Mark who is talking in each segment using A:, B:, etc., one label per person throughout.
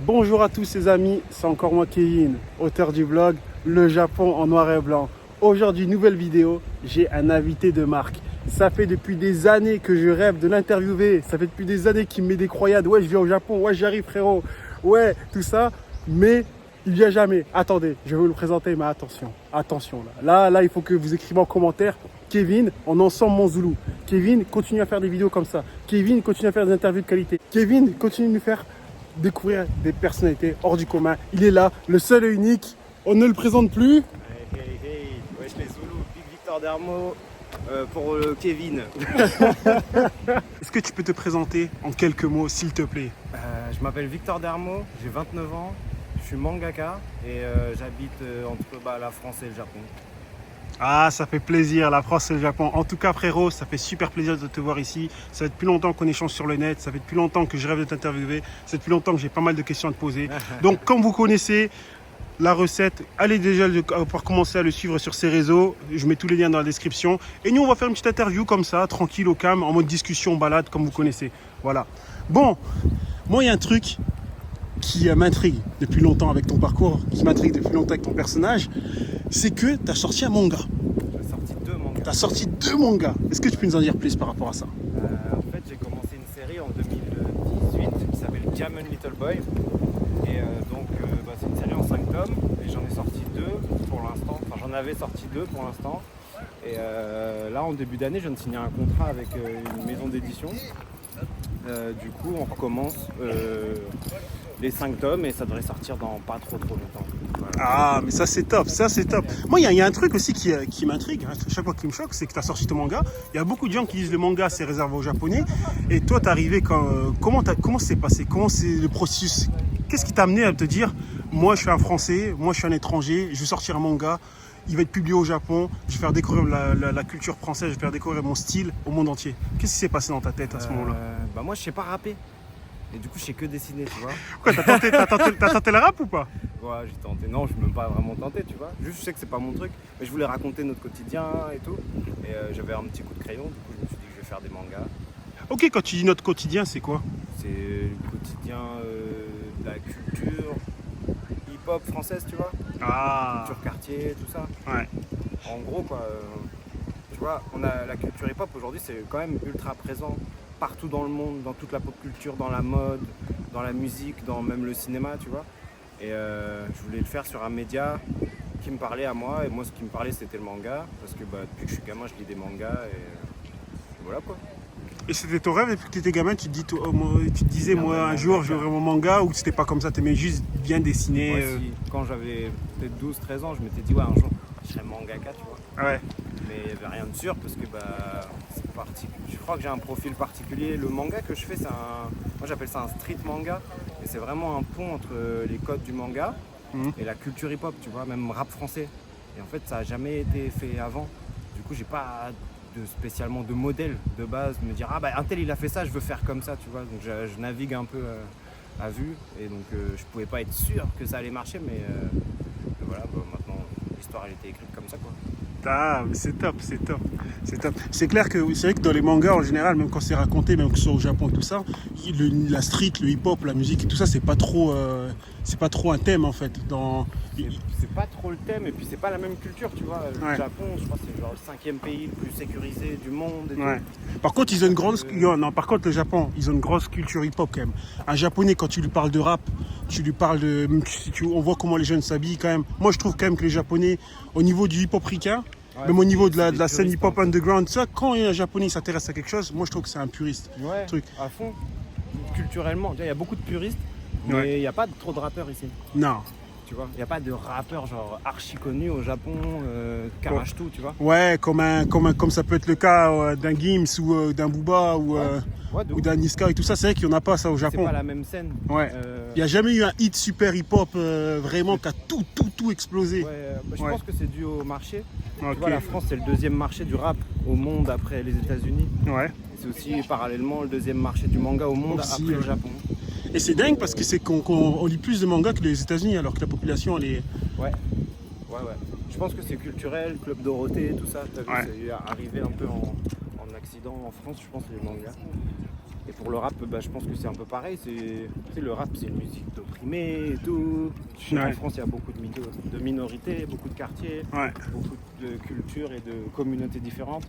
A: Bonjour à tous les amis, c'est encore moi Kevin, auteur du blog Le Japon en noir et blanc. Aujourd'hui, nouvelle vidéo, j'ai un invité de marque. Ça fait depuis des années que je rêve de l'interviewer, ça fait depuis des années qu'il me met des croyades. Ouais, je viens au Japon, ouais, j'y arrive frérot, ouais, tout ça, mais il vient jamais. Attendez, je vais vous le présenter, mais attention là, il faut que vous écrivez en commentaire Kevin, on ensemble mon Zoulou. Kevin, continue à faire des vidéos comme ça. Kevin, continue à faire des interviews de qualité. Kevin, continue de nous faire découvrir des personnalités hors du commun. Il est là, le seul et unique. On ne le présente plus.
B: Hey, wesh les Zoulous, Big Victor Dermo pour Kevin.
A: Est-ce que tu peux te présenter en quelques mots, s'il te plaît?
B: Je m'appelle Victor Dermo, j'ai 29 ans, je suis mangaka et j'habite entre la France et le Japon.
A: Ah, ça fait plaisir, la France et le Japon. En tout cas, frérot, ça fait super plaisir de te voir ici. Ça fait depuis longtemps qu'on échange sur le net, ça fait depuis longtemps que je rêve de t'interviewer, ça fait depuis longtemps que j'ai pas mal de questions à te poser. Donc, comme vous connaissez la recette, allez déjà pouvoir commencer à le suivre sur ses réseaux. Je mets tous les liens dans la description. Et nous, on va faire une petite interview comme ça, tranquille au calme, en mode discussion, balade, comme vous connaissez. Voilà. Bon, moi, il y a un truc qui m'intrigue depuis longtemps avec ton parcours, qui m'intrigue depuis longtemps avec ton personnage, c'est que tu as sorti un manga.
B: J'ai sorti 2 mangas.
A: Tu as sorti 2 mangas. Est-ce que tu peux nous en dire plus par rapport à ça?
B: En fait, j'ai commencé une série en 2018 qui s'appelle Diamond Little Boy. Et c'est une série en 5 tomes et j'en ai sorti 2 pour l'instant. Enfin, j'en avais sorti 2 pour l'instant. Et là, en début d'année, je viens de signer un contrat avec une maison d'édition. Du coup, on recommence les 5 tomes et ça devrait sortir dans pas trop longtemps. Voilà.
A: Ah, mais ça c'est top, ça c'est top. Moi, il y a un truc aussi qui m'intrigue, hein, chaque fois qui me choque, c'est que tu as sorti ton manga. Il y a beaucoup de gens qui disent le manga c'est réservé aux Japonais. Et toi, t'es arrivé quand. Comment c'est passé? Comment c'est le processus? Qu'est-ce qui t'a amené à te dire, moi je suis un Français, moi je suis un étranger, je vais sortir un manga, il va être publié au Japon, je vais faire découvrir la culture française, je vais faire découvrir mon style au monde entier. Qu'est-ce qui s'est passé dans ta tête à ce moment-là?
B: Moi, je sais pas rapper. Et du coup, je sais que dessiner, tu vois.
A: Quoi, t'as tenté la rap ou pas?
B: Ouais, j'ai tenté. Non, je n'ai même pas vraiment tenté, tu vois. Juste, je sais que c'est pas mon truc. Mais je voulais raconter notre quotidien et tout. Et j'avais un petit coup de crayon. Du coup, je me suis dit que je vais faire des mangas.
A: Ok, quand tu dis notre quotidien, c'est quoi?
B: C'est le quotidien de la culture hip-hop française, tu vois.
A: Ah,
B: Culture quartier, tout ça.
A: ouais.
B: En gros, quoi. Tu vois, on a la culture hip-hop aujourd'hui, c'est quand même ultra présent partout dans le monde, dans toute la pop culture, dans la mode, dans la musique, dans même le cinéma, tu vois. Et je voulais le faire sur un média qui me parlait à moi. Et moi, ce qui me parlait, c'était le manga. Parce que depuis que je suis gamin, je lis des mangas. Et voilà, quoi.
A: Et c'était ton rêve depuis que tu étais gamin, tu te disais, moi, un jour, j'aurai mon manga, ou c'était pas comme ça, tu aimais juste bien dessiner
B: Moi, quand j'avais peut-être 12-13 ans, je m'étais dit, ouais, un jour, je serai mangaka, tu vois.
A: Ouais.
B: Mais il n'y avait rien de sûr parce que je crois que j'ai un profil particulier. Le manga que je fais, moi j'appelle ça un street manga. Et c'est vraiment un pont entre les codes du manga et la culture hip-hop, tu vois, même rap français. Et en fait, ça n'a jamais été fait avant. Du coup, j'ai pas spécialement de modèle de base, de me dire, un tel il a fait ça, je veux faire comme ça, tu vois. Donc je navigue un peu à vue. Et donc je pouvais pas être sûr que ça allait marcher, mais voilà, maintenant l'histoire elle était écrite comme ça, quoi.
A: Ah, mais c'est top, c'est top. C'est clair que c'est vrai que dans les mangas en général, même quand c'est raconté, même que ce soit au Japon et tout ça, la street, le hip-hop, la musique et tout ça, c'est pas trop un thème en fait.
B: C'est pas trop le thème et puis c'est pas la même culture, tu vois. Le Japon, je crois que c'est genre le 5e pays le plus sécurisé du monde. Et
A: ouais.
B: tout.
A: Par contre, par contre, le Japon, ils ont une grosse culture hip-hop quand même. Un Japonais, quand tu lui parles de rap, tu lui parles on voit comment les jeunes s'habillent quand même. Moi, je trouve quand même que les Japonais, au niveau du hip-hop ricain, même au niveau de la scène hip-hop underground, ça, quand un Japonais s'intéresse à quelque chose, moi je trouve que c'est un puriste.
B: Ouais, à fond. Culturellement, il y a beaucoup de puristes, mais il n'y a pas trop de rappeurs ici.
A: Non.
B: Tu vois, il n'y a pas de rappeur genre archi connu au Japon, qui tout, tu vois.
A: Ouais, comme ça peut être le cas d'un Gims ou d'un Booba ou d'un Niska et tout ça. C'est vrai qu'il n'y en a pas ça au Japon.
B: C'est pas la même scène.
A: Ouais. Il n'y a jamais eu un hit super hip-hop vraiment qui a tout explosé.
B: Ouais, je pense que c'est dû au marché.
A: Okay.
B: Tu vois, la France c'est le 2e marché du rap au monde après les États-Unis.
A: Ouais.
B: C'est aussi parallèlement le 2e marché du manga au monde après le Japon.
A: Et c'est dingue parce que qu'on lit plus de mangas que les États-Unis alors que la population elle est.
B: Ouais. Je pense que c'est culturel, Club Dorothée, tout ça. C'est arrivé un peu en accident en France, je pense, les mangas. Et pour le rap, bah, je pense que c'est un peu pareil. Le rap, c'est une musique d'opprimés et tout.
A: Ouais.
B: En France, il y a beaucoup de minorités, beaucoup de quartiers,
A: Ouais.
B: beaucoup de cultures et de communautés différentes.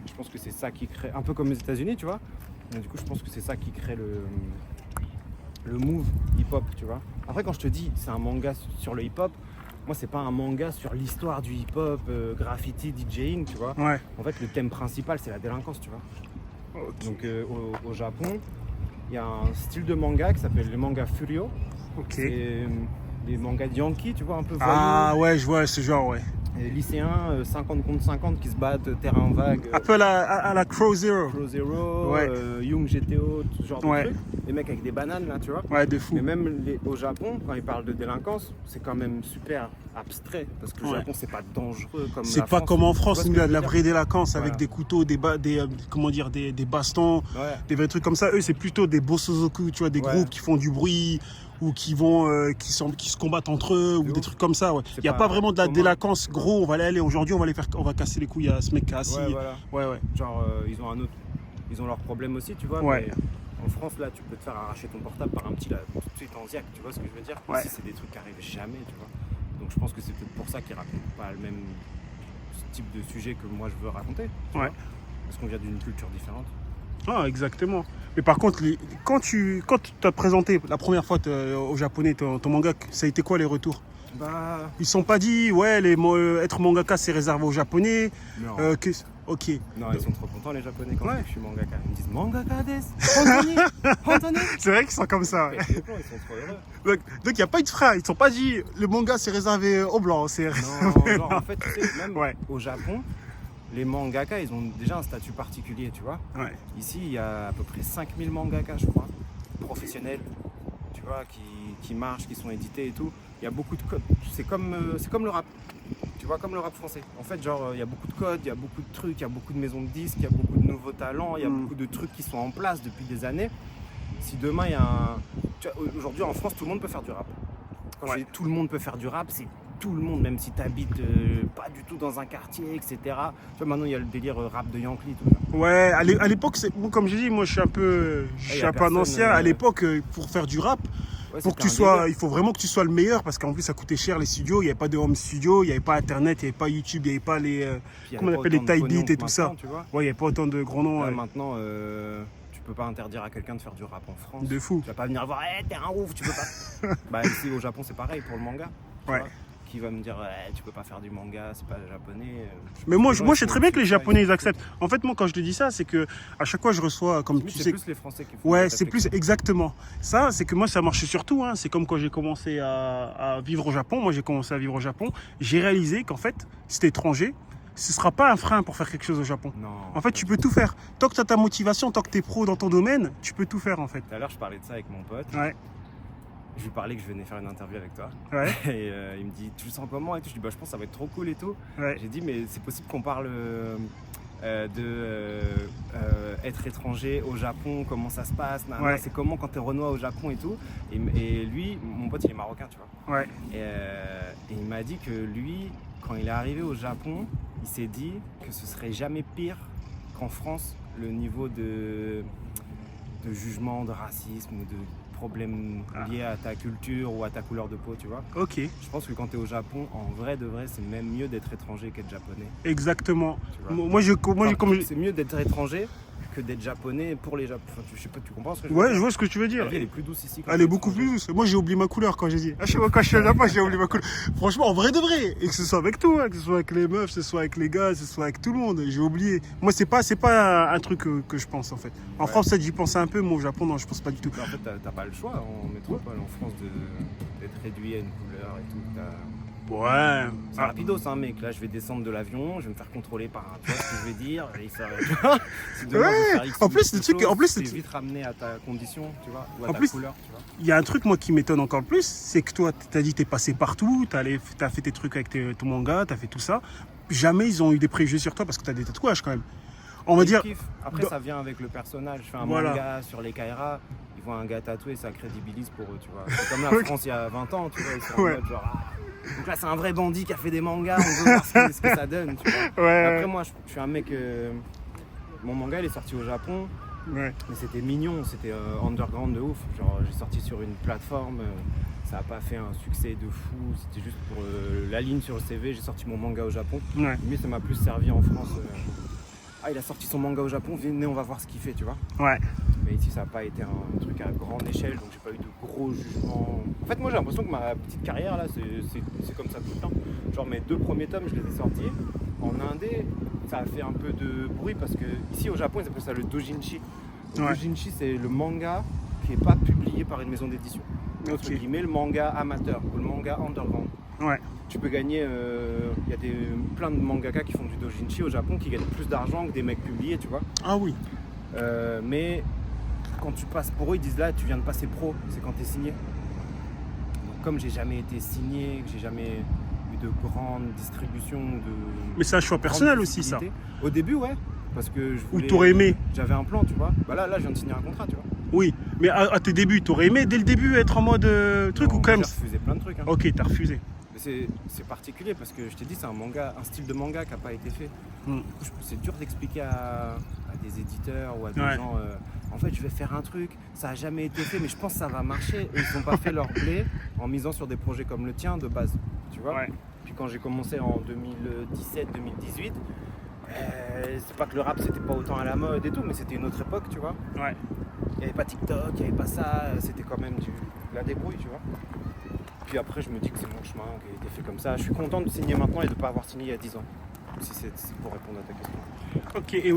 B: Je pense que c'est ça qui crée, un peu comme les États-Unis, tu vois. Et du coup, je pense que c'est ça qui crée le move hip-hop, tu vois. Après, quand je te dis c'est un manga sur le hip-hop, moi, c'est pas un manga sur l'histoire du hip-hop, graffiti, DJing, tu vois.
A: Ouais.
B: En fait, le thème principal, c'est la délinquance, tu vois.
A: Ok.
B: Donc, au Japon, il y a un style de manga qui s'appelle le manga Furio.
A: Ok.
B: C'est des mangas de Yankee, tu vois, un peu voyous.
A: Ah ouais, je vois ce genre, ouais.
B: Et lycéens, 50 contre 50 qui se battent terrain vague.
A: Un peu à la Crow Zero.
B: Crow Zero,
A: Ouais.
B: Young GTO, tout ce genre de
A: Ouais.
B: trucs. Les mecs avec des bananes là, tu vois.
A: Ouais, de fou.
B: Mais même au Japon, quand ils parlent de délinquance, c'est quand même super abstrait. Parce que le
A: Ouais.
B: Japon, c'est pas dangereux comme
A: C'est
B: la
A: pas
B: France.
A: comme en
B: Tu vois
A: France,
B: ce
A: où il
B: que
A: y a
B: je
A: de la
B: veux
A: vraie
B: dire?
A: délinquance avec
B: Voilà.
A: des couteaux, des bastons,
B: Ouais.
A: des vrais trucs comme ça. Eux, c'est plutôt des bosozoku, tu vois, des
B: Ouais.
A: groupes qui font du bruit ou qui vont, qui se combattent entre eux ou
B: De
A: des
B: ouf.
A: trucs comme ça. Ouais.
B: C'est
A: Il n'y a
B: pas
A: pas vraiment de la
B: commun.
A: délinquance. Gros, on va aller aujourd'hui, on va casser les couilles à ce mec qui est assis.
B: Ouais, voilà.
A: Ouais.
B: Genre, ils ont leurs problèmes aussi, tu vois.
A: Ouais.
B: Mais en France, là, tu peux te faire arracher ton portable par un petit là, tout de suite en ziac, tu vois ce que je veux dire.
A: Ouais.
B: Ici, c'est des trucs qui arrivent jamais, tu vois. Donc, je pense que c'est peut-être pour ça qu'ils racontent pas le même type de sujet que moi je veux raconter. Tu
A: Ouais.
B: vois, parce qu'on vient d'une culture différente.
A: Ah, exactement. Mais par contre, quand tu as présenté la première fois aux Japonais ton manga, ça a été quoi les retours?
B: Bah.
A: Ils ne sont pas dit, ouais, être mangaka c'est réservé aux Japonais.
B: Non.
A: Ok.
B: Non, ils sont trop contents les Japonais quand
A: Ouais.
B: je suis mangaka. Ils me disent mangaka des Hontonni
A: C'est vrai qu'ils sont comme ça. Ouais.
B: Ils sont trop heureux.
A: Donc il n'y a pas eu de frein. Ils ne sont pas dit, le manga c'est réservé aux blancs. C'est...
B: Non, genre en fait, tu sais, même
A: Ouais.
B: au Japon, les mangaka, ils ont déjà un statut particulier, tu vois.
A: Ouais.
B: Ici, il y a à peu près 5000 mangaka, je crois, professionnels, tu vois, qui marchent, qui sont édités et tout. Il y a beaucoup de codes. C'est comme le rap. Tu vois, comme le rap français. En fait, genre, il y a beaucoup de codes, il y a beaucoup de trucs, il y a beaucoup de maisons de disques, il y a beaucoup de nouveaux talents, il y a beaucoup de trucs qui sont en place depuis des années. Si demain, il y a un... Tu vois, aujourd'hui, en France, tout le monde peut faire du rap. Quand je dis tout le monde peut faire du rap, c'est tout le monde, même si tu habites pas du tout dans un quartier, etc. Tu vois, maintenant, il y a le délire rap de Yankee, tout ça.
A: Ouais, à l'époque, bon, comme j'ai dit, moi je suis un peu un ancien. À l'époque, pour faire du rap,
B: Ouais,
A: pour que tu sois, il faut vraiment que tu sois le meilleur parce qu'en plus ça coûtait cher les studios. Il n'y avait pas de home studio, il n'y avait pas internet, il n'y avait pas YouTube, il n'y avait pas les. Comment on appelle les Tide Beat et tout ça.
B: Tu vois.
A: Ouais, il n'y avait pas autant de grands noms.
B: Là,
A: Ouais.
B: maintenant, tu peux pas interdire à quelqu'un de faire du rap en France.
A: De fou.
B: Tu vas pas venir voir, hey, t'es un ouf, tu peux pas. Bah, ici au Japon, c'est pareil pour le manga. Tu
A: Ouais.
B: vois. Qui va me dire, ouais, tu peux pas faire du manga, c'est pas japonais.
A: Mais moi,
B: Les gens,
A: je
B: ils
A: sais
B: sont
A: très bien que les
B: au-dessus de ça,
A: Japonais
B: ils
A: ils
B: sont
A: acceptent. En fait, moi, quand je te dis ça, c'est que à chaque fois je reçois, comme
B: au-dessus.
A: tu
B: C'est
A: sais.
B: plus les Français qui font.
A: Ouais,
B: des
A: c'est plus
B: réflexions.
A: exactement. Ça, c'est que moi, ça marche surtout. Hein. C'est comme quand j'ai commencé à vivre au Japon. Moi, j'ai commencé à vivre au Japon. J'ai réalisé qu'en fait, si t'es étranger, ce sera pas un frein pour faire quelque chose au Japon.
B: Non.
A: En fait, tu peux tout faire. Tant que tu as ta motivation, tant que tu es pro dans ton domaine, tu peux tout faire en fait.
B: Tout à l'heure, je parlais de ça avec mon pote.
A: Ouais,
B: Je lui parlais que je venais faire une interview avec toi.
A: ouais,
B: Et il me dit, tu le sens comment et tout. Je dis, bah, je pense que ça va être trop cool et tout.
A: ouais.
B: J'ai dit, mais c'est possible qu'on parle être étranger au Japon, comment ça se passe,
A: Ouais.
B: c'est comment quand t'es Renoir au Japon et tout. Et lui, mon pote, il est marocain, tu vois.
A: Ouais,
B: Et il m'a dit que lui, quand il est arrivé au Japon, il s'est dit que ce serait jamais pire qu'en France, le niveau de jugement, de racisme ou de problèmes liés à ta culture ou à ta couleur de peau, tu vois.
A: ok,
B: Je pense que quand tu es au Japon, en vrai de vrai, c'est même mieux d'être étranger qu'être japonais.
A: exactement.
B: Tu vois.
A: Moi,
B: C'est mieux d'être étranger que d'être japonais pour les Japonais. Enfin, je sais pas, tu comprends ce que je veux
A: ouais,
B: dire.
A: je vois ce que tu veux dire.
B: La vie, elle est plus douce ici. quand
A: Elle
B: t'es
A: est beaucoup
B: étranger.
A: plus douce. Moi, j'ai oublié ma couleur quand j'ai dit. Ah, quand je suis au Japon, j'ai oublié ma couleur. Franchement, en vrai de vrai. Et que ce soit avec tout, hein, que ce soit avec les meufs, que ce soit avec les gars, que ce soit avec tout le monde. J'ai oublié. Moi, c'est pas un truc que je pense en fait. En
B: Ouais.
A: France, peut-être j'y pensais un peu. Moi, au Japon, non, je pense pas du tout.
B: Mais en fait, t'as pas le choix en métropole, en France, d'être réduit à une couleur et tout.
A: Ouais.
B: C'est
A: Ah,
B: rapidos, hein, mec. Là, je vais descendre de l'avion, je vais me faire contrôler par un. Tu vois ce que je vais dire et ça... Si demain,
A: Ouais.
B: je veux faire X
A: En plus,
B: quelque
A: le truc-
B: chose,
A: en plus,
B: t'es
A: le-
B: vite ramené à ta condition, tu vois, ou à
A: En
B: ta
A: plus-
B: couleur, tu vois.
A: Il y a un truc, moi, qui m'étonne encore plus, c'est que toi, t'as dit t'es passé partout, t'as fait tes trucs avec ton manga, t'as fait tout ça. Jamais ils ont eu des préjugés sur toi parce que t'as des tatouages quand même. On va
B: Ils
A: dire.
B: kiffent. Après,
A: dans-
B: ça vient avec le personnage. Je fais un
A: Voilà.
B: manga sur les Kaira, ils voient un gars tatoué, ça crédibilise pour eux, tu vois. C'est comme la
A: Ok.
B: France il y a 20 ans, tu vois. Ils sont en
A: Ouais.
B: mode genre. Ah. Donc là, c'est un vrai bandit qui a fait des mangas, on veut voir ce que ça donne, tu vois.
A: Ouais.
B: Après, moi, je suis un mec. Mon manga, il est sorti au Japon.
A: Ouais.
B: Mais c'était mignon, c'était underground de ouf. Genre j'ai sorti sur une plateforme, ça a pas fait un succès de fou, c'était juste pour la ligne sur le CV, j'ai sorti mon manga au Japon.
A: Ouais.
B: Mais ça m'a plus servi en France. Ah, il a sorti son manga au Japon, venez on va voir ce qu'il fait, tu vois.
A: Ouais.
B: Mais ici ça n'a pas été un truc à grande échelle, donc j'ai pas eu de gros jugements. En fait moi j'ai l'impression que ma petite carrière là c'est comme ça tout le temps. Genre mes 2 premiers tomes je les ai sortis. En indé, ça a fait un peu de bruit parce que ici au Japon ils appellent ça le doujinshi. Le doujinshi c'est le manga qui n'est pas publié par une maison d'édition. Entre guillemets le manga amateur ou le manga underground.
A: Ouais.
B: Tu peux gagner, y a plein de mangaka qui font du doujinshi au Japon qui gagnent plus d'argent que des mecs publiés, tu vois.
A: Ah oui.
B: Mais quand tu passes pour eux, ils disent là tu viens de passer pro, c'est quand tu es signé. Donc comme j'ai jamais été signé, que j'ai jamais eu de grande distribution,
A: Mais c'est un choix personnel aussi ça.
B: Au début ouais, parce que je voulais,
A: Ou t'aurais aimé.
B: J'avais un plan, tu vois. Bah là je viens de signer un contrat, tu vois.
A: Oui, mais à tes débuts, t'aurais aimé dès le début être en mode truc
B: Non,
A: ou quand même.
B: j'ai refusé plein de trucs. Hein.
A: Ok, t'as refusé.
B: Mais c'est particulier parce que je t'ai dit c'est un style de manga qui n'a pas été fait. C'est dur d'expliquer à des éditeurs ou à des gens en fait je vais faire un truc, ça n'a jamais été fait mais je pense que ça va marcher et ils n'ont pas fait leur blé en misant sur des projets comme le tien de base, tu vois. Puis quand j'ai commencé en 2017-2018, c'est pas que le rap c'était pas autant à la mode et tout, mais c'était une autre époque, tu vois. Il n'y avait pas TikTok, il n'y avait pas ça, c'était quand même de la débrouille, tu vois. Puis après, je me dis que c'est mon chemin qui a été fait comme ça. Je suis content de signer maintenant et de ne pas avoir signé il y a 10 ans. Si c'est pour répondre à ta question.
A: Ok, et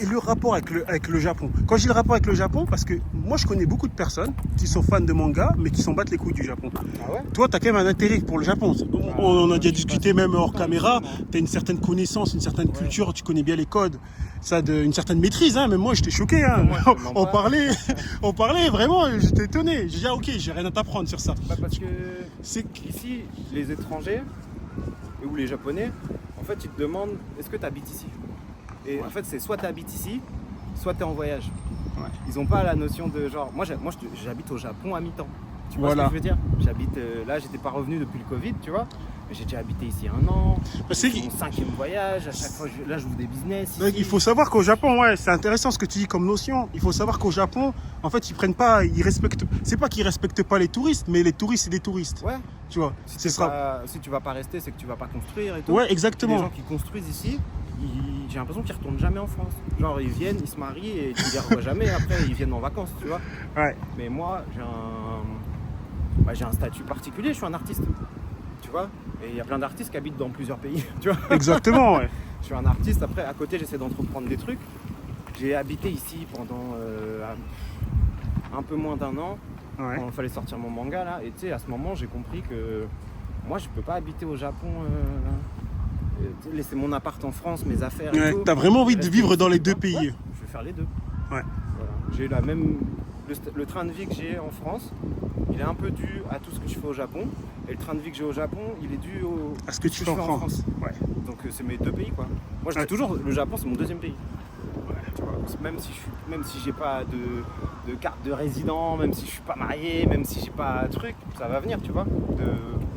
A: le rapport avec le Japon. Quand je dis le rapport avec le Japon, parce que moi je connais beaucoup de personnes qui sont fans de manga, mais qui s'en battent les couilles du Japon.
B: Ah ouais?
A: Toi, tu as quand même un intérêt pour le Japon. On en a déjà discuté même hors caméra. Tu as une certaine connaissance, une certaine culture, tu connais bien les codes. Ça a une certaine maîtrise, hein. Même moi j'étais choqué. Hein.
B: Moi,
A: on parlait vraiment, j'étais étonné. J'ai dit, ah, ok, j'ai rien à t'apprendre sur ça.
B: Bah parce que ici, les étrangers ou les Japonais, en fait, ils te demandent est-ce que tu habites ici? Et en fait, c'est soit tu habites ici, soit tu es en voyage. Ils n'ont pas la notion de genre. Moi j'habite au Japon à mi-temps. Tu vois ce que je veux dire? J'habite là, j'étais pas revenu depuis le Covid, tu vois. Mais j'ai déjà habité ici 1 an. C'est mon 5e voyage. À chaque fois, là, j'ouvre des business. Ici.
A: Il faut savoir qu'au Japon, c'est intéressant ce que tu dis comme notion. Il faut savoir qu'au Japon, en fait, ils respectent. C'est pas qu'ils respectent pas les touristes, mais les touristes, c'est des touristes.
B: Ouais.
A: Tu vois.
B: Si tu vas pas rester, c'est que tu vas pas construire et tout.
A: Ouais, exactement.
B: Les gens qui construisent ici, j'ai l'impression qu'ils retournent jamais en France. Genre, ils viennent, ils se marient et tu les revois jamais. Après, ils viennent en vacances, tu vois.
A: Ouais.
B: Mais moi, j'ai un statut particulier. Je suis un artiste. Tu vois. Et il y a plein d'artistes qui habitent dans plusieurs pays, tu vois.
A: Exactement, ouais.
B: Je suis un artiste, après à côté j'essaie d'entreprendre des trucs. J'ai habité ici pendant un peu moins d'1 an, quand il fallait sortir mon manga là. Et tu sais, à ce moment j'ai compris que moi je peux pas habiter au Japon, laisser mon appart en France, mes affaires et tout.
A: T'as vraiment envie de vivre dans les 2 pays.
B: Ouais, je vais faire les 2.
A: Ouais.
B: Voilà. J'ai le train de vie que j'ai en France, il est un peu dû à tout ce que je fais au Japon. Et le train de vie que j'ai au Japon, il est dû à
A: ce que tu fais en France. Ouais.
B: Donc c'est mes 2 pays quoi. Moi je dis toujours, le Japon c'est mon 2e pays. Tu vois, même si j'ai pas de carte de résident, même si je suis pas marié, même si j'ai pas de truc, ça va venir, tu vois,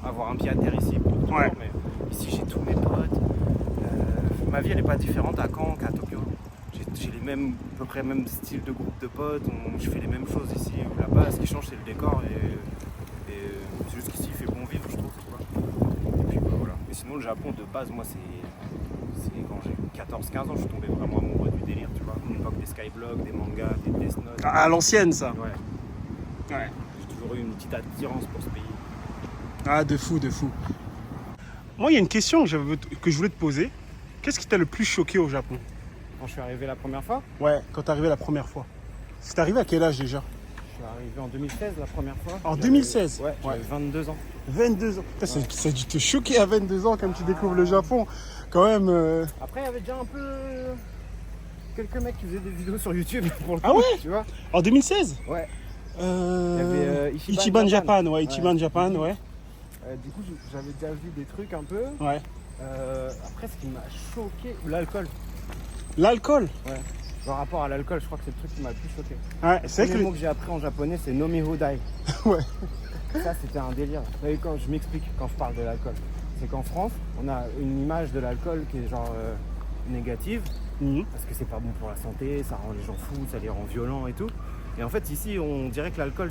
B: avoir un pied à terre ici pour toujours, mais ici j'ai tous mes potes. Ma vie elle est pas différente à Caen qu'à Tokyo. J'ai à peu près même style de groupe de potes, je fais les mêmes choses ici ou là-bas. Ce qui change c'est le décor et c'est juste qu'ici il fait bon vivre, je trouve, tu vois. Et puis voilà. Mais sinon le Japon de base, moi c'est quand j'ai 14-15 ans, je suis tombé vraiment amoureux du délire, tu vois. L'époque des skyblogs, des mangas, des Death Note.
A: À l'ancienne ça.
B: Ouais. J'ai toujours eu une petite attirance pour ce pays.
A: Ah, de fou. Moi il y a une question que je voulais te poser. Qu'est-ce qui t'a le plus choqué au Japon?
B: Quand je suis arrivé la première fois?
A: Ouais, quand t'es arrivé la première fois. C'est arrivé à quel âge déjà?
B: Je suis arrivé en 2016 la première fois.
A: En 2016?
B: Ouais, j'avais 22 ans.
A: 22 ans. Ça a dû te choquer à 22 ans quand tu découvres le Japon. Quand même.
B: Après, il y avait déjà un peu quelques mecs qui faisaient des vidéos sur YouTube pour le coup,
A: ah ouais,
B: tu vois.
A: En 2016?
B: Ouais.
A: Il y avait Ichiban Japan, Japan, ouais.
B: Du coup, j'avais déjà vu des trucs un peu.
A: Ouais.
B: Après, ce qui m'a choqué, l'alcool.
A: L'alcool?
B: Ouais. Le rapport à l'alcool, je crois que c'est le truc qui m'a le plus choqué.
A: Ouais, c'est
B: le premier mot que j'ai appris en japonais, c'est Nomi Hodai.
A: Ouais.
B: Ça, c'était un délire. Et quand je m'explique quand je parle de l'alcool, c'est qu'en France, on a une image de l'alcool qui est genre négative. parce que c'est pas bon pour la santé, ça rend les gens fous, ça les rend violents et tout. Et en fait, ici, on dirait que l'alcool,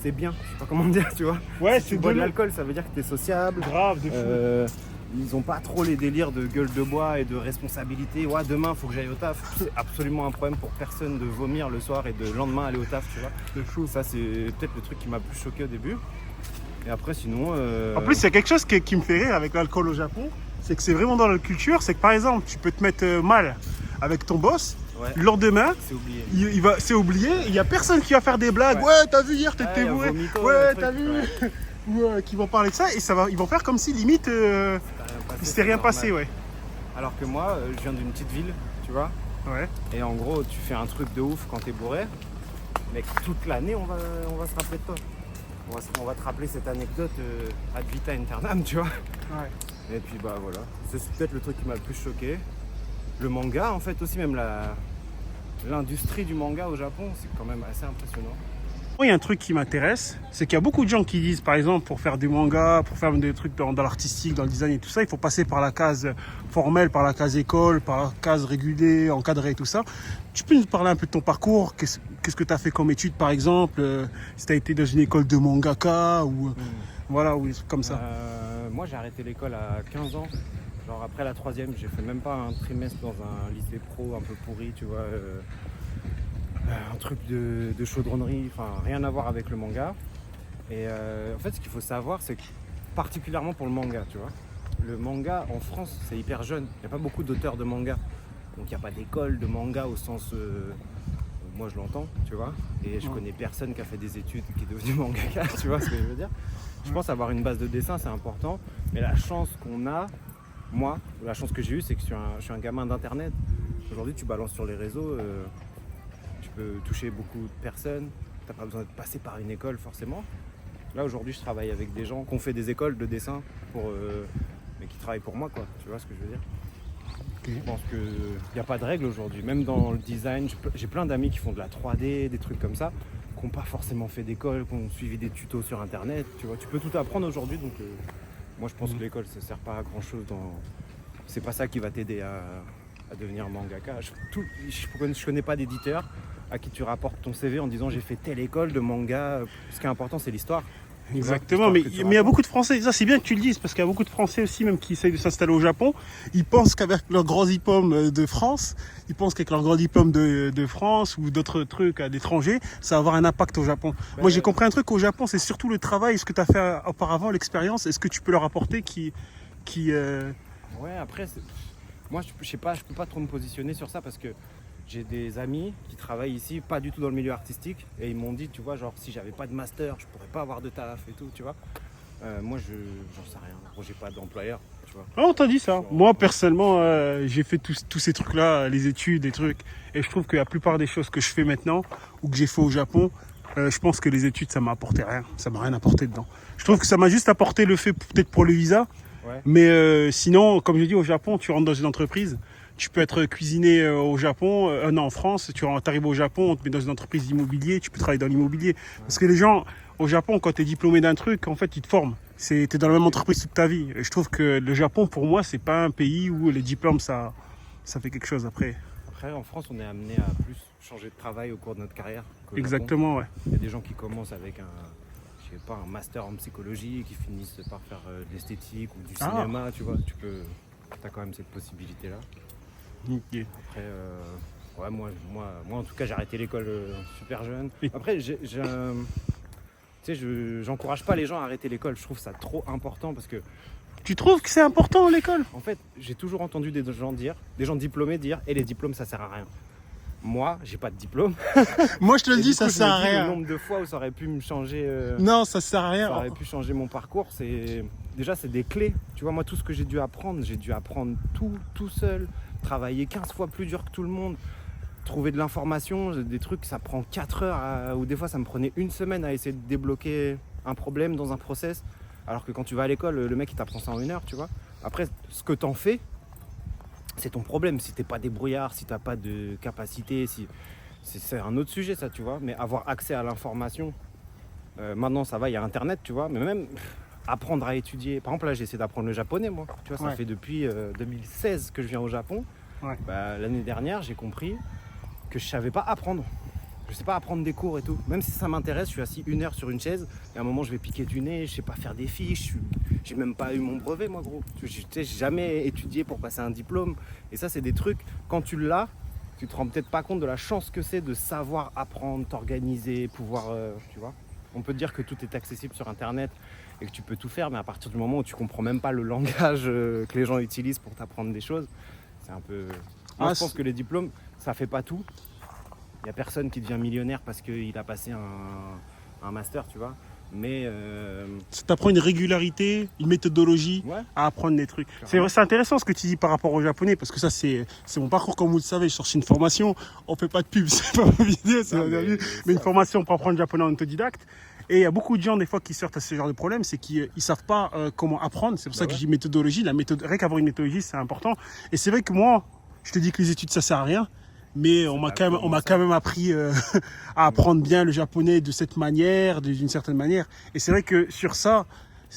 B: c'est bien, je sais pas comment dire, tu vois.
A: Ouais,
B: si tu bois de l'alcool, ça veut dire que t'es sociable.
A: Grave, de fou.
B: Ils ont pas trop les délires de gueule de bois et de responsabilité. Ouais, demain, faut que j'aille au taf. C'est absolument un problème pour personne de vomir le soir et de le lendemain aller au taf, tu vois.
A: De fou.
B: Ça, c'est peut-être le truc qui m'a plus choqué au début. Et après, sinon...
A: En plus, il y a quelque chose qui me fait rire avec l'alcool au Japon, c'est que c'est vraiment dans la culture, c'est que par exemple, tu peux te mettre mal avec ton boss,
B: ouais,
A: le lendemain,
B: c'est oublié.
A: C'est oublié, il n'y a personne qui va faire des blagues, ouais, t'as vu hier, t'étais bourré, ouais, t'as vu, ou qui vont parler de ça, et ils vont faire comme si limite, il s'était rien passé, ouais.
B: Alors que moi, je viens d'une petite ville, tu vois,
A: ouais.
B: Et en gros, tu fais un truc de ouf quand t'es bourré, mais toute l'année, on va se rappeler de toi. On va te rappeler cette anecdote ad vitam aeternam, tu vois.
A: Ouais.
B: Et puis bah voilà, c'est peut-être le truc qui m'a le plus choqué. Le manga, en fait, aussi même l'industrie du manga au Japon, c'est quand même assez impressionnant.
A: Moi, il y a un truc qui m'intéresse, c'est qu'il y a beaucoup de gens qui disent, par exemple, pour faire du manga, pour faire des trucs dans l'artistique, dans le design et tout ça, il faut passer par la case formelle, par la case école, par la case régulée, encadrée et tout ça. Tu peux nous parler un peu de ton parcours? Qu'est-ce que tu as fait comme étude, par exemple, si tu as été dans une école de mangaka ou voilà, ou comme ça?
B: Moi, j'ai arrêté l'école à 15 ans. Genre après la troisième, j'ai fait même pas un trimestre dans un lycée pro un peu pourri, tu vois. Un truc de chaudronnerie, enfin rien à voir avec le manga. Et en fait, ce qu'il faut savoir, c'est que particulièrement pour le manga, tu vois, le manga en France, c'est hyper jeune. Il n'y a pas beaucoup d'auteurs de manga. Donc il n'y a pas d'école de manga au sens... moi je l'entends, tu vois. Et je connais personne qui a fait des études, qui est devenu mangaka, tu vois ce que je veux dire. Je pense avoir une base de dessin, c'est important. Mais la chance qu'on a, moi, la chance que j'ai eue, c'est que je suis un gamin d'internet. Aujourd'hui, tu balances sur les réseaux... tu peux toucher beaucoup de personnes, tu n'as pas besoin de passer par une école forcément. Là aujourd'hui je travaille avec des gens qui ont fait des écoles de dessin mais qui travaillent pour moi, quoi. Tu vois ce que je veux dire. Okay. Je pense qu'il n'y a pas de règle aujourd'hui, même dans le design, j'ai plein d'amis qui font de la 3D, des trucs comme ça, qui n'ont pas forcément fait d'école, qui ont suivi des tutos sur internet, tu vois. Tu peux tout apprendre aujourd'hui, donc moi je pense que l'école ça sert pas à grand chose c'est pas ça qui va t'aider à devenir mangaka. Je connais pas d'éditeur à qui tu rapportes ton CV en disant j'ai fait telle école de manga. Ce qui est important, c'est l'histoire.
A: Exactement, mais il y a beaucoup de Français, ça c'est bien que tu le dises, parce qu'il y a beaucoup de Français aussi même qui essayent de s'installer au Japon. Ils pensent qu'avec leur grand diplôme de France, ils pensent qu'avec leur grand diplôme de France ou d'autres trucs à l'étranger, ça va avoir un impact au Japon. Moi j'ai compris un truc au Japon, c'est surtout le travail, ce que tu as fait auparavant, l'expérience, et ce que tu peux leur apporter
B: Ouais, après, moi je sais pas, je peux pas trop me positionner sur ça parce que j'ai des amis qui travaillent ici, pas du tout dans le milieu artistique, et ils m'ont dit, tu vois, genre si j'avais pas de master, je pourrais pas avoir de taf et tout, tu vois. Moi, j'en sais rien. Moi, j'ai pas d'employeur, tu vois.
A: Ah, on t'a dit ça. Moi, personnellement, j'ai fait tous ces trucs-là, les études, les trucs, et je trouve que la plupart des choses que je fais maintenant ou que j'ai fait au Japon, je pense que les études, ça m'a apporté rien. Ça m'a rien apporté dedans. Je trouve que ça m'a juste apporté le fait, peut-être pour le visa, ouais. Mais sinon, comme je dis, au Japon, tu rentres dans une entreprise. Tu peux être cuisiné au Japon, non en France, tu arrives au Japon, on te met dans une entreprise d'immobilier, tu peux travailler dans l'immobilier. Ouais. Parce que les gens, au Japon, quand tu es diplômé d'un truc, en fait, ils te forment. Tu es dans la même entreprise toute ta vie. Et je trouve que le Japon, pour moi, c'est pas un pays où les diplômes, ça fait quelque chose après.
B: Après, en France, on est amené à plus changer de travail au cours de notre carrière.
A: Exactement, ouais.
B: Il y a des gens qui commencent avec un master en psychologie et qui finissent par faire de l'esthétique ou du cinéma, tu vois. Tu as quand même cette possibilité-là.
A: Okay.
B: Après, ouais, moi en tout cas j'ai arrêté l'école super jeune. Après, j'encourage pas les gens à arrêter l'école. Je trouve ça trop important parce que.
A: Tu trouves que c'est important l'école?
B: En fait, j'ai toujours entendu des gens diplômés dire, et les diplômes ça sert à rien. Moi, j'ai pas de diplôme.
A: Moi, je te le dis, ça sert à rien.
B: Le nombre de fois où ça aurait pu me changer.
A: Non, ça sert à rien.
B: Ça aurait pu changer mon parcours. Déjà, c'est des clés. Tu vois, moi, tout ce que j'ai dû apprendre tout seul. Travailler 15 fois plus dur que tout le monde, trouver de l'information, des trucs, ça prend 4 heures, ou des fois ça me prenait une semaine à essayer de débloquer un problème dans un process, alors que quand tu vas à l'école, le mec il t'apprend ça en 1 heure, tu vois. Après, ce que t'en fais, c'est ton problème, si t'es pas débrouillard, si t'as pas de capacité, c'est un autre sujet ça, tu vois, mais avoir accès à l'information, maintenant ça va, il y a internet, tu vois, mais même... apprendre à étudier. Par exemple, là, j'ai essayé d'apprendre le japonais, moi. Tu vois, ça fait depuis 2016 que je viens au Japon.
A: Ouais.
B: Bah, l'année dernière, j'ai compris que je savais pas apprendre. Je sais pas apprendre des cours et tout. Même si ça m'intéresse, je suis assis 1 heure sur une chaise et à un moment je vais piquer du nez, je sais pas faire des fiches, j'ai même pas eu mon brevet moi gros. Tu sais, j'ai jamais étudié pour passer un diplôme. Et ça c'est des trucs, quand tu l'as, tu te rends peut-être pas compte de la chance que c'est de savoir apprendre, t'organiser, pouvoir, tu vois. On peut te dire que tout est accessible sur internet et que tu peux tout faire, mais à partir du moment où tu comprends même pas le langage que les gens utilisent pour t'apprendre des choses, c'est un peu... Moi je pense que les diplômes, ça fait pas tout. Il n'y a personne qui devient millionnaire parce qu'il a passé un master, tu vois. Mais
A: ça t'apprend une régularité, une méthodologie à apprendre des trucs. C'est intéressant ce que tu dis par rapport au japonais, parce que ça, c'est mon parcours, comme vous le savez. Je sorti une formation, on fait pas de pub, c'est pas ma vidéo, c'est mais une formation pour apprendre le japonais en autodidacte. Et il y a beaucoup de gens, des fois, qui sortent à ce genre de problème, c'est qu'ils ne savent pas comment apprendre. C'est pour ça que je dis méthodologie. Rien qu'avoir une méthodologie, c'est important. Et c'est vrai que moi, je te dis que les études, ça sert à rien. Mais on m'a quand même appris à apprendre bien le japonais de cette manière, d'une certaine manière. Et c'est vrai que sur ça,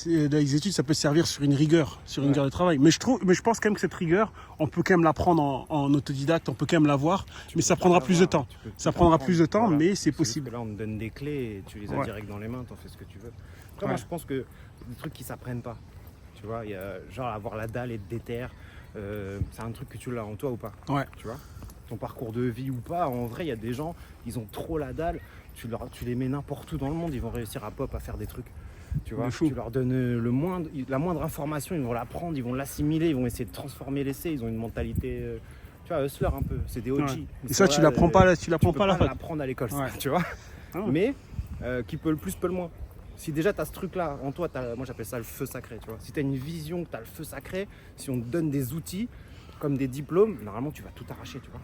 A: les études, ça peut servir sur une rigueur, sur une rigueur de travail. Mais je pense quand même que cette rigueur, on peut quand même l'apprendre en autodidacte, on peut quand même l'avoir, mais ça prendra plus de temps. Ça prendra plus de temps, mais c'est possible.
B: Là, on te donne des clés et tu les as direct dans les mains, t'en fais ce que tu veux. Après, moi, je pense que des trucs qui s'apprennent pas. Tu vois, il y a genre avoir la dalle et être déter, c'est un truc que tu l'as en toi ou pas. Tu vois, ton parcours de vie ou pas, en vrai il y a des gens, ils ont trop la dalle, tu les mets n'importe où dans le monde, ils vont réussir à faire des trucs, tu vois, tu leur donnes la moindre information, ils vont la prendre, ils vont l'assimiler, ils vont essayer de transformer l'essai, ils ont une mentalité, tu vois, hustler un peu, c'est des OG.
A: Et ça tu l'apprends pas, tu l'apprends pas à la fac.
B: L'apprendre à l'école, tu vois, mais qui peut le plus peut le moins. Si déjà tu as ce truc-là en toi, moi j'appelle ça le feu sacré, tu vois. Si tu as une vision, que tu as le feu sacré, si on te donne des outils comme des diplômes, normalement tu vas tout arracher, tu vois.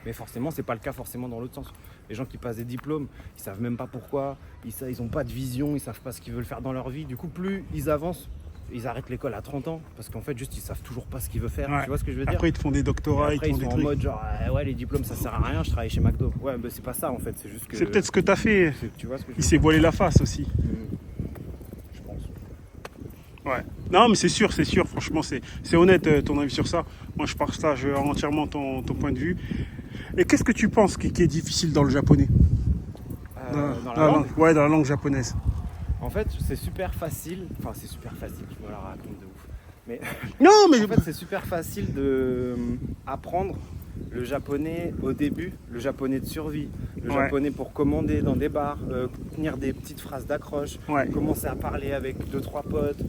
B: Mais forcément, c'est pas le cas forcément dans l'autre sens. Les gens qui passent des diplômes, ils savent même pas pourquoi, ils ont pas de vision, ils savent pas ce qu'ils veulent faire dans leur vie. Du coup, plus ils avancent, ils arrêtent l'école à 30 ans parce qu'en fait, juste ils savent toujours pas ce qu'ils veulent faire. Tu vois ce que je veux dire?
A: Après, ils te font des doctorats,
B: après, ils
A: te font
B: sont
A: des
B: en
A: trucs.
B: mode genre les diplômes ça sert à rien, je travaille chez McDo. Ouais, mais c'est pas ça en fait, c'est juste que.
A: C'est peut-être ce que tu as fait.
B: Tu vois ce que
A: il s'est voilé la face aussi.
B: Je pense.
A: Ouais. Non, mais c'est sûr, franchement, c'est honnête ton avis sur ça. Moi, je partage entièrement ton point de vue. Et qu'est-ce que tu penses qui est difficile dans le japonais?
B: Dans la langue?
A: Ouais, dans la langue japonaise.
B: En fait, c'est super facile. Enfin, c'est super facile, je me la raconte de ouf. Mais
A: non, mais
B: en fait, c'est super facile de apprendre le japonais au début, le japonais de survie, le japonais pour commander dans des bars, tenir des petites phrases d'accroche, commencer à parler avec 2-3 potes,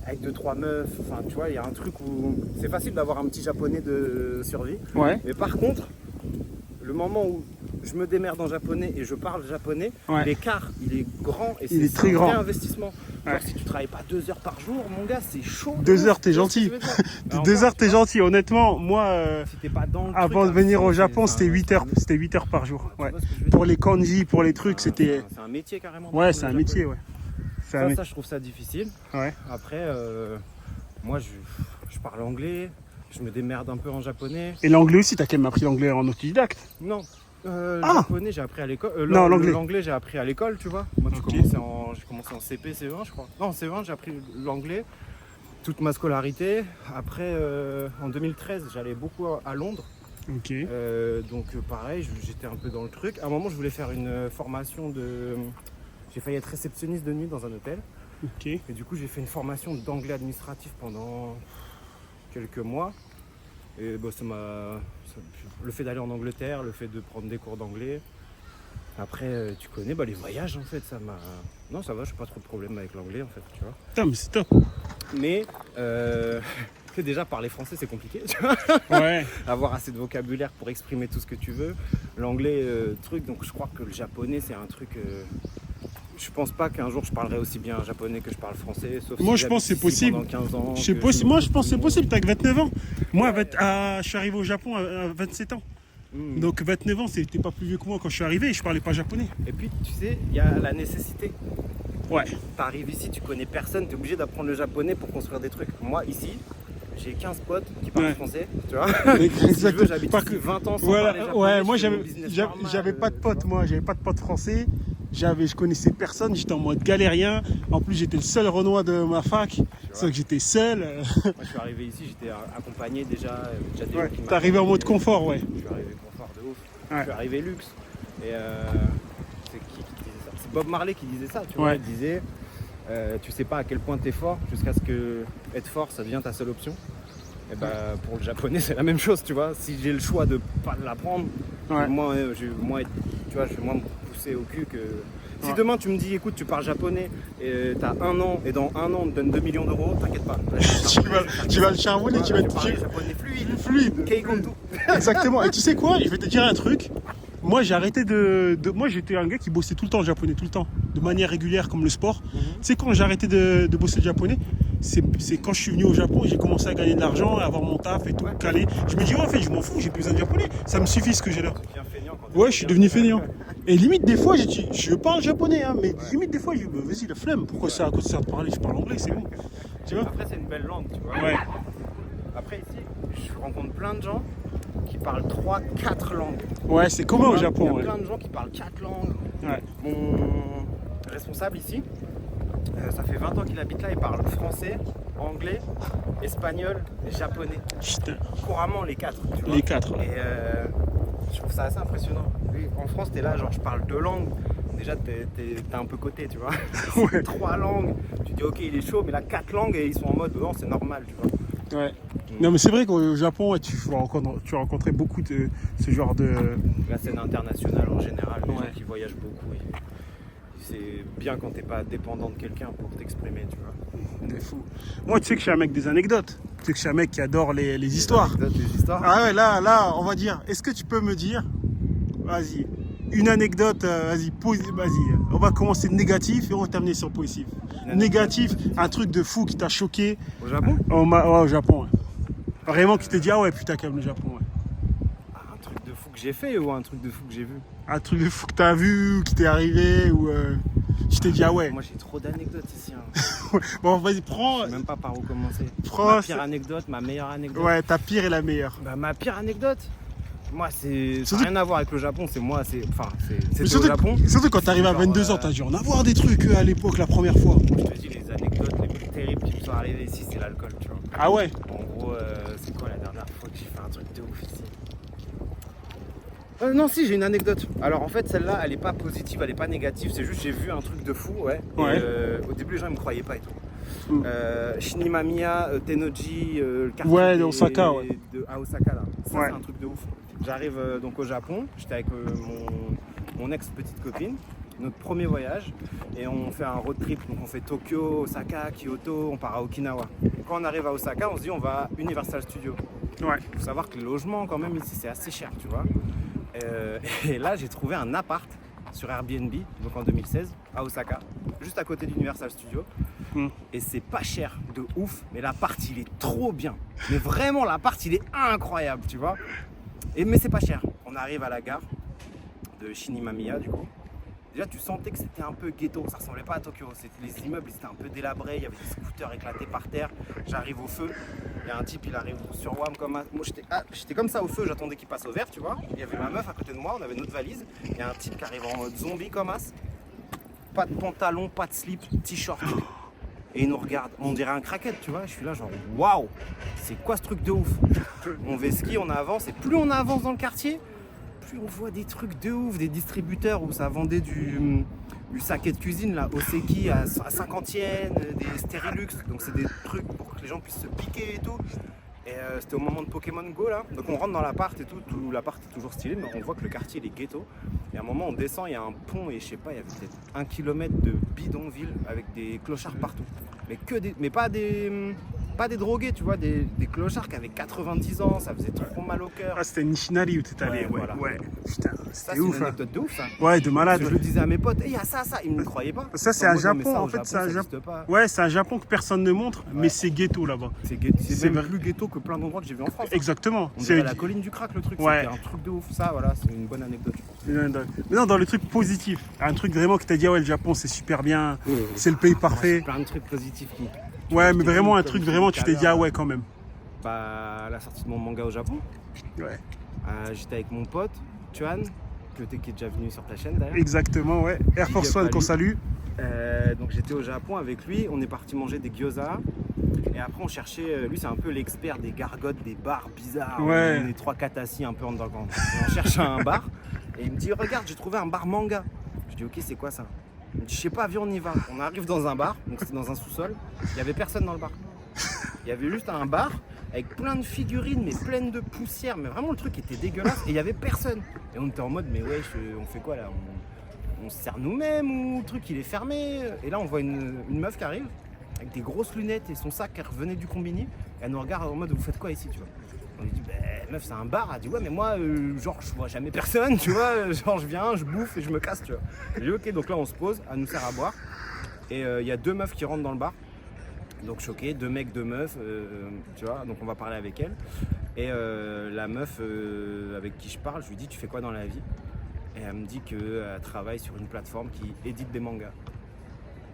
B: avec 2-3 meufs. Enfin, tu vois, il y a un truc où c'est facile d'avoir un petit japonais de survie. Mais par contre, le moment où je me démerde en japonais et je parle japonais, l'écart il est grand et c'est
A: très
B: un
A: grand
B: vrai investissement. Genre, si tu travailles pas 2 heures par jour, mon gars, c'est chaud.
A: 2 heures, t'es gentil. 2 heures, t'es gentil. Honnêtement, moi,
B: si pas dans
A: avant de venir au Japon, c'était 8 heures. C'était 8 heures par jour. Pour les kanji, pour les trucs, c'était.
B: C'est un métier carrément.
A: Ouais, c'est un métier,
B: Ça, je trouve ça difficile. Après, moi, je parle anglais. Je me démerde un peu en japonais.
A: Et l'anglais aussi, t'as quand même appris l'anglais en autodidacte?
B: Non. Le japonais, j'ai appris à l'école.
A: Non, l'anglais.
B: L'anglais, j'ai appris à l'école, tu vois. Moi, j'ai commencé en CP, CE1, je crois. Non, en CE1, j'ai appris l'anglais toute ma scolarité. Après, en 2013, j'allais beaucoup à Londres. Donc, pareil, j'étais un peu dans le truc. À un moment, je voulais faire une formation de. J'ai failli être réceptionniste de nuit dans un hôtel. Et du coup, j'ai fait une formation d'anglais administratif pendant quelques mois. Et bah, le fait d'aller en Angleterre, le fait de prendre des cours d'anglais. Après, tu connais les voyages en fait, ça m'a. Non, ça va, je n'ai pas trop de problème avec l'anglais en fait, tu vois.
A: Putain, mais c'est top.
B: Mais déjà parler français c'est compliqué, tu vois. Avoir assez de vocabulaire pour exprimer tout ce que tu veux. L'anglais, truc, donc je crois que le japonais c'est un truc. Je pense pas qu'un jour je parlerai aussi bien japonais que je parle français, sauf
A: moi
B: si
A: je pense que c'est possible.
B: 15 ans,
A: moi je pense que c'est possible, t'as que 29 ans. Moi je suis arrivé au Japon à 27 ans. Donc 29 ans, c'était pas plus vieux que moi quand je suis arrivé et je parlais pas japonais.
B: Et puis tu sais, il y a la nécessité. T'arrives ici, tu connais personne, t'es obligé d'apprendre le japonais pour construire des trucs. Moi ici, j'ai 15 potes qui parlent français, tu vois. Si je veux, j'habite ici 20 ans sans parler japonais.
A: Moi j'avais pas de potes, j'avais pas de potes français. je connaissais personne, j'étais en mode galérien. En plus, j'étais le seul Renois de ma fac. C'est vrai que j'étais seul.
B: Moi, je suis arrivé ici, j'étais accompagné déjà. Déjà des
A: Ouais,
B: gens qui
A: t'es arrivé en mode confort, ouais.
B: Je suis arrivé confort de ouf.
A: Ouais.
B: Je suis arrivé luxe. Et c'est qui disait ça? C'est Bob Marley qui disait ça, tu vois.
A: Ouais.
B: Il disait tu sais pas à quel point t'es fort jusqu'à ce que être fort, ça devient ta seule option. Et bah, pour le japonais, c'est la même chose, tu vois. Si j'ai le choix de pas l'apprendre,
A: Ouais.
B: moi, je vais moins me pousser au cul que. Si demain tu me dis, écoute, tu parles japonais et t'as 1 an, et dans 1 an on te donne 2 millions d'euros, t'inquiète pas.
A: tu vas le charbonner, tu vas
B: te
A: te
B: parler japonais fluide.
A: fluide.
B: Keigondo.
A: Exactement. Et tu sais quoi? Je vais te dire un truc. Moi, j'ai arrêté Moi, j'étais un gars qui bossait tout le temps le japonais, tout le temps, de manière régulière, comme le sport. Tu sais, quand j'ai arrêté de bosser le japonais, c'est quand je suis venu au Japon et j'ai commencé à gagner de l'argent, à avoir mon taf et tout, calé. Je me dis, ouais, en fait, je m'en fous, j'ai plus besoin de japonais. Ça me suffit ce que j'ai là. Ouais, je suis devenu feignant. Et limite, des fois, je parle japonais, hein, mais limite, des fois, vas-y, la flemme. Pourquoi ça, à cause de ça de parler? Je parle anglais, c'est bon. Tu vois?
B: Après, c'est une belle langue, tu vois.
A: Ouais.
B: Après, ici, je rencontre plein de gens qui parlent 3-4 langues.
A: Ouais, c'est commun au
B: Il y
A: Japon.
B: a
A: Ouais.
B: plein de gens qui parlent 4 langues.
A: Ouais.
B: Mon responsable ici, ça fait 20 ans qu'il habite là, il parle français, anglais, espagnol et japonais.
A: Putain.
B: Couramment les 4. Tu vois.
A: Les 4.
B: Et je trouve ça assez impressionnant. Lui, en France, t'es là, genre je parle 2 langues. Déjà, t'es un peu coté, tu vois.
A: Ouais.
B: 3 langues, tu dis ok, il est chaud, mais là 4 langues et ils sont en mode non, c'est normal, tu vois.
A: Ouais. Non, mais c'est vrai qu'au Japon, ouais, tu vas rencontrer beaucoup de ce genre de.
B: La scène internationale en général, les
A: Ouais.
B: gens qui voyagent beaucoup, c'est bien quand t'es pas dépendant de quelqu'un pour t'exprimer, tu vois.
A: Des fous. Moi, tu sais que je suis un mec des anecdotes. Tu sais que je suis un mec qui adore les histoires.
B: Des histoires.
A: Ah ouais, là, on va dire. Est-ce que tu peux me dire, vas-y, une anecdote, vas-y, on va commencer négatif et on va terminer sur positif. Négatif, un truc de fou qui t'a choqué.
B: Au Japon
A: Au Japon, ouais. Vraiment, qui t'es dit, ah ouais, putain, quand même, le Japon, ouais.
B: Un truc de fou que j'ai fait ou un truc de fou que j'ai vu?
A: Un truc de fou que t'as vu, qui t'est arrivé, ou tu t'es dit, ah ouais.
B: Moi j'ai trop d'anecdotes ici. Hein.
A: Bon, vas-y, prends.
B: Je sais même pas par où commencer.
A: Prends,
B: Ma pire anecdote, ma meilleure anecdote.
A: Ouais, ta pire et la meilleure.
B: Bah, ma pire anecdote, moi c'est. Ça
A: Surtout-
B: n'a rien à voir avec le Japon, c'est moi, c'est. Enfin,
A: Mais
B: c'était au
A: surtout,
B: Japon.
A: surtout quand t'arrives à
B: Genre,
A: 22 ans, t'as dû en avoir des trucs à l'époque, la première fois.
B: Je te dis, les anecdotes les plus terribles qui me sont arrivées ici, c'est l'alcool, tu vois.
A: Ah ouais?
B: En gros, c'est quoi la dernière fois que j'ai fait un truc de ouf ici? Non, si, j'ai une anecdote. Alors en fait, celle-là, elle est pas positive, elle est pas négative, c'est juste j'ai vu un truc de fou, ouais.
A: Ouais.
B: Et, au début, les gens ne me croyaient pas et tout.
A: Mm.
B: Shinimamiya, Tennoji, le quartier
A: Ouais, d'Osaka, ouais.
B: à Osaka, là. Ça,
A: Ouais.
B: c'est un truc de ouf. J'arrive donc au Japon, j'étais avec mon ex-petite copine, notre premier voyage, et on fait un road trip. Donc on fait Tokyo, Osaka, Kyoto, on part à Okinawa. Et quand on arrive à Osaka, on se dit on va à Universal Studios.
A: Ouais.
B: Il faut savoir que les logements, quand même, ici, c'est assez cher, tu vois. Et là, j'ai trouvé un appart sur Airbnb, donc en 2016, à Osaka, juste à côté d'Universal Studios.
A: Mm.
B: Et c'est pas cher de ouf, mais l'appart, il est trop bien. Mais vraiment, l'appart, il est incroyable, tu vois. Mais c'est pas cher. On arrive à la gare de Shinimamiya, du coup. Déjà, tu sentais que c'était un peu ghetto, ça ressemblait pas à Tokyo. Les immeubles, ils étaient un peu délabrés, il y avait des scooters éclatés par terre. J'arrive au feu, il y a un type, il arrive sur WAM comme un... Moi, j'étais comme ça au feu, j'attendais qu'il passe au vert, tu vois. Il y avait ma meuf à côté de moi, on avait notre valise. Il y a un type qui arrive en mode zombie comme as. Pas de pantalon, pas de slip, t-shirt. Et il nous regarde, on dirait un crackhead, tu vois. Je suis là genre, waouh, c'est quoi ce truc de ouf? On ski, on avance, et plus on avance dans le quartier, plus on voit des trucs de ouf, des distributeurs où ça vendait du saké de cuisine, là, Oseki à 50 yens, des Sterilux, donc c'est des trucs pour que les gens puissent se piquer et tout. Et c'était au moment de Pokémon Go là, donc on rentre dans l'appart et tout l'appart est toujours stylé, mais on voit que le quartier il est ghetto. Et à un moment on descend, il y a un pont et je sais pas, il y avait peut-être 1 kilomètre de bidonville avec des clochards partout. Mais pas des drogués, tu vois, des clochards qui avaient 90 ans, ça faisait trop mal au cœur.
A: Ah, c'était Nishinari où t'étais allé.
B: Ouais,
A: Ouais,
B: voilà.
A: ouais. Putain,
B: Ça
A: c'était
B: c'est
A: ouf.
B: une
A: Hein.
B: anecdote de ouf ça.
A: Ouais, de
B: Parce
A: malade.
B: que je le disais à mes potes, ils y a ça, ils ne me croyaient pas.
A: Ça, c'est
B: En
A: un
B: mode, non, mais
A: Japon,
B: ça,
A: en
B: au
A: fait, c'est un
B: ça
A: Japon.
B: existe pas.
A: Ouais, c'est un Japon que personne ne montre, mais c'est ghetto là-bas.
B: C'est
A: C'est
B: même
A: vrai.
B: plus ghetto que plein d'endroits que j'ai vu en France.
A: Exactement.
B: On
A: C'est
B: dirait la colline du crack le truc,
A: Ouais.
B: c'était un truc de ouf. Ça voilà, c'est une bonne anecdote je pense.
A: Mais non, dans le truc positif, un truc vraiment qui t'a dit, ah ouais, le Japon c'est super bien, c'est le pays parfait.
B: Plein de trucs positifs qui.
A: Ouais, mais
B: J'étais
A: vraiment
B: venu,
A: un
B: comme
A: truc,
B: je
A: vraiment,
B: disais
A: tu
B: tout à
A: t'es dit, ah
B: l'heure,
A: ouais, quand même.
B: Bah, la sortie de mon manga au Japon.
A: Ouais.
B: J'étais avec mon pote, Tuan, qui est déjà venu sur ta chaîne d'ailleurs.
A: Exactement, ouais. Air Force One qu'on salue.
B: Donc j'étais au Japon avec lui, on est parti manger des gyoza. Et après on cherchait, lui c'est un peu l'expert des gargotes, des bars bizarres.
A: Ouais.
B: On est 3-4 assis un peu underground. Et on cherche un bar et il me dit regarde j'ai trouvé un bar manga. Je dis ok c'est quoi ça? Il me dit je sais pas viens on y va. On arrive dans un bar, donc c'était dans un sous-sol, il n'y avait personne dans le bar. Il y avait juste un bar avec plein de figurines mais pleines de poussière, mais vraiment le truc était dégueulasse et il n'y avait personne. Et on était en mode mais ouais on fait quoi là? On se sert nous-mêmes ou le truc il est fermé. Et là on voit une meuf qui arrive avec des grosses lunettes et son sac qui revenait du combini. Et elle nous regarde en mode vous faites quoi ici tu vois? On lui dit meuf c'est un bar. Elle dit ouais mais moi genre je vois jamais personne tu vois, genre je viens, je bouffe et je me casse tu vois. Je dis ok donc là on se pose, elle nous sert à boire. Et il y a 2 meufs qui rentrent dans le bar. Donc choqué, 2 mecs, 2 meufs, tu vois, donc on va parler avec elle. Et la meuf avec qui je parle, je lui dis tu fais quoi dans la vie? Et elle me dit qu'elle travaille sur une plateforme qui édite des mangas.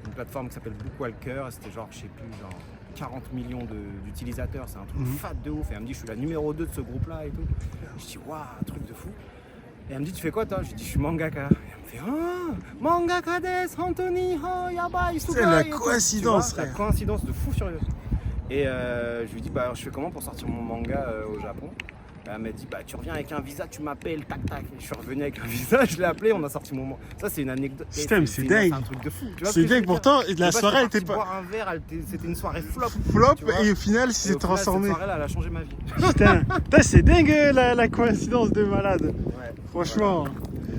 B: Une plateforme qui s'appelle Bookwalker, c'était genre, je sais plus, genre 40 millions d'utilisateurs, c'est un truc fat de ouf. Et elle me dit je suis la numéro 2 de ce groupe-là et tout. Je dis waouh, un truc de fou. Et elle me dit tu fais quoi toi? Je lui dis je suis mangaka. Et elle me fait ah, mangaka des, Anthony, oh yabai,
A: C'est la coïncidence,
B: la coïncidence de fou furieux. Et je lui dis bah je fais comment pour sortir mon manga au Japon? Elle m'a dit bah tu reviens avec un visa, tu m'appelles, tac tac. Et je suis revenu avec un visa, je l'ai appelé, on a sorti mon manga. Ça c'est une anecdote.
A: C'est dingue.
B: C'est un truc de fou.
A: C'est dingue pourtant, la soirée elle était pas.
B: Boire un verre, c'était une soirée flop.
A: Flop et au final c'est transformé.
B: Cette soirée là elle a changé ma vie.
A: Putain, c'est dingue la coïncidence de malade.
B: Ouais,
A: franchement. Voilà.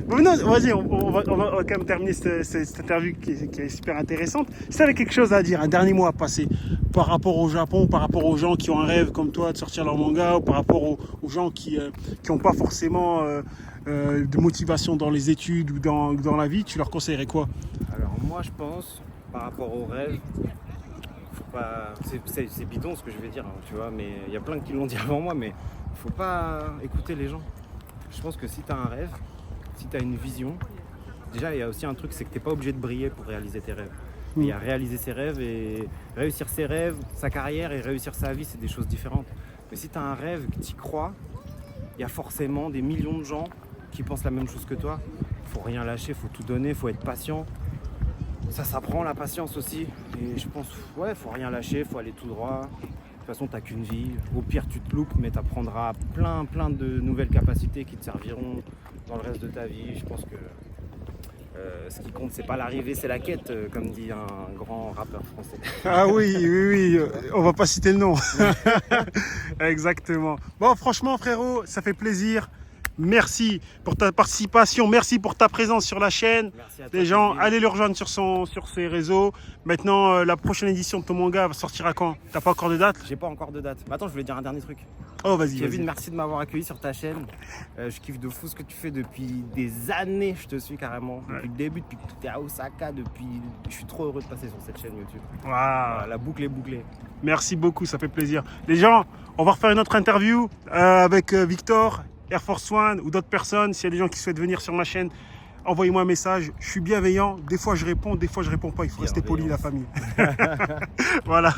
A: Bon, non, vas-y, on va quand même terminer cette interview qui est super intéressante. Si tu avais quelque chose à dire, un dernier mot à passer par rapport au Japon, par rapport aux gens qui ont un rêve comme toi de sortir leur manga, ou par rapport aux gens qui n'ont pas forcément de motivation dans les études ou dans la vie, tu leur conseillerais quoi?
B: Alors moi je pense, par rapport au rêve, c'est bidon ce que je vais dire, hein, tu vois, mais il y a plein qui l'ont dit avant moi, mais faut pas écouter les gens. Je pense que si tu as un rêve, si tu as une vision, déjà il y a aussi un truc, c'est que tu n'es pas obligé de briller pour réaliser tes rêves. Il y a réaliser ses rêves et réussir ses rêves, sa carrière et réussir sa vie, c'est des choses différentes. Mais si tu as un rêve, que tu y crois, il y a forcément des millions de gens qui pensent la même chose que toi. Faut rien lâcher, faut tout donner, faut être patient. Ça s'apprend la patience aussi. Et je pense, ouais, faut rien lâcher, faut aller tout droit. De toute façon, t'as qu'une vie. Au pire, tu te loupes, mais tu apprendras plein de nouvelles capacités qui te serviront dans le reste de ta vie. Je pense que ce qui compte, c'est pas l'arrivée, c'est la quête, comme dit un grand rappeur français.
A: Ah oui, on va pas citer le nom. Exactement. Bon, franchement, frérot, ça fait plaisir. Merci pour ta participation, merci pour ta présence sur la chaîne.
B: Merci à toi,
A: les gens,
B: Sylvie.
A: allez le rejoindre sur ses réseaux. Maintenant, la prochaine édition de ton manga va sortir à quand? T'as pas encore de date?
B: J'ai pas encore de date. Mais attends, je voulais dire un dernier truc.
A: Oh, vas-y,
B: Kevin,
A: vas-y.
B: merci de m'avoir accueilli sur ta chaîne. Je kiffe de fou ce que tu fais depuis des années. Je te suis carrément. Depuis le début, depuis que tu es à Osaka. Je suis trop heureux de passer sur cette chaîne YouTube.
A: Waouh.
B: Voilà, la boucle est bouclée.
A: Merci beaucoup, ça fait plaisir. Les gens, on va refaire une autre interview avec Victor, Air Force One ou d'autres personnes. S'il y a des gens qui souhaitent venir sur ma chaîne, envoyez-moi un message. Je suis bienveillant. Des fois, je réponds, des fois, je réponds pas. Il faut rester poli, la famille. Voilà.